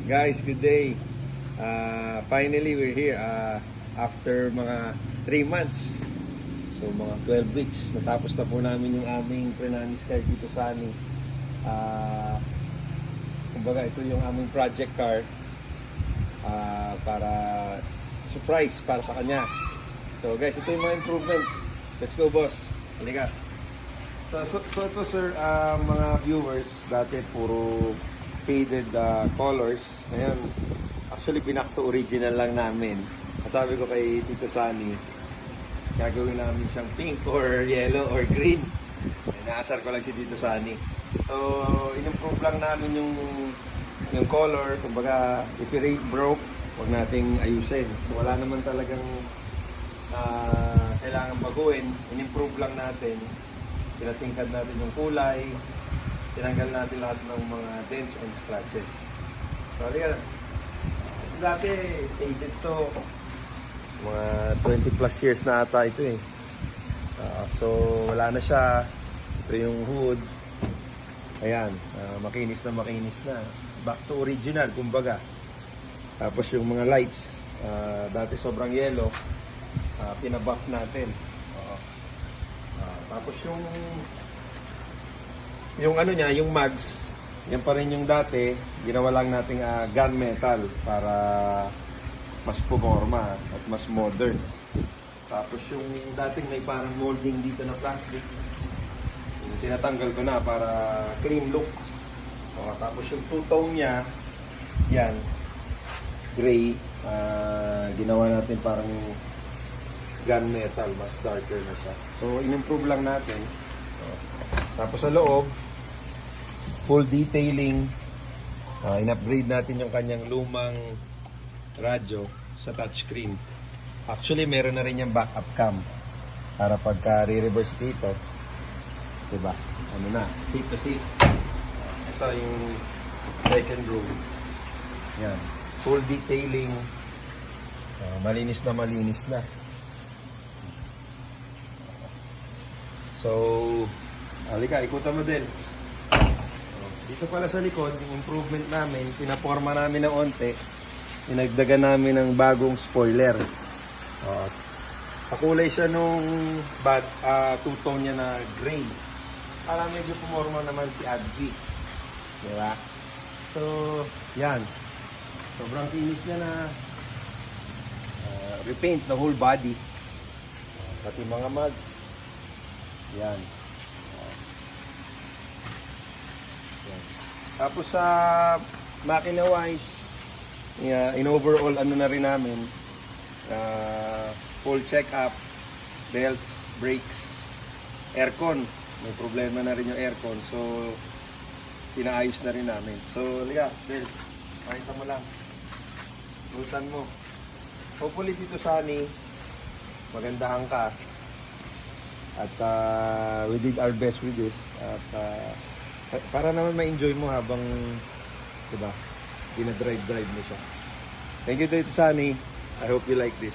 Guys, good day. Finally, we're here after mga 3 months. So, mga 12 weeks. Natapos na po namin yung aming Prenani Sky dito sa Ani. Kumbaga, ito yung aming project car para surprise para sa kanya. So, guys, ito yung mga improvement. Let's go, boss. Halika. So ito, sir, mga viewers, dati puro faded colors. Ngayon, actually, binak to original lang namin. Sabi ko kay Tito Sunny, gagawin namin siyang pink or yellow or green. Inaasar ko lang si Tito Sunny. So, in-improve lang namin yung color. Kumbaga, if your rate broke, huwag nating ayusin. So, wala naman talagang kailangan baguhin. In-improve lang natin. Pinatingkad natin yung kulay. Tinanggal natin lahat ng mga dents and scratches. So, halika. Dati, faded to. Mga 20 plus years na ata ito eh. So, wala na siya. Ito yung hood. Ayan, makinis na. Back to original, kumbaga. Tapos yung mga lights, dati sobrang yellow. Pinabuff natin. Tapos yung ano niya, yung mags, yan pa rin yung dati, ginawa lang nating gunmetal para mas puporma at mas modern. Tapos yung dating may parang molding dito na plastic, yung tinatanggal ko na para clean look. Tapos yung two-tone niya, yan, gray, ginawa natin parang gunmetal, mas darker na siya. So, in-improve lang natin. Tapos sa loob, full detailing. In-upgrade natin yung kanyang lumang radyo sa touchscreen. Actually, meron na rin yung backup cam para pagka re-reverse dito, diba? Ano na, safe to safe. Ito yung second row. Yan. Full detailing. Malinis na. So, halika, ikutan mo din. Dito pala sa likod, yung improvement namin, pinaporma namin ng onte, dinagdagan namin ng bagong spoiler. Pakulay siya nung two-tone niya na gray. Para medyo pumorma naman si Advi. Diba? So, yan. Sobrang kinis niya na repaint the whole body. Pati mga mugs. Yan. Tapos sa makina wise, in overall ano na rin namin, full check up, belts, brakes, aircon. May problema na rin yung aircon, so pinaayos na rin namin. So, liga, belt, makita mo lang. Lutan mo. Hopefully dito Sunny, magandahan ka. At we did our best with this. At para naman ma-enjoy mo habang, diba, dinadrive mo siya. Thank you, Tito Sunny. I hope you like this.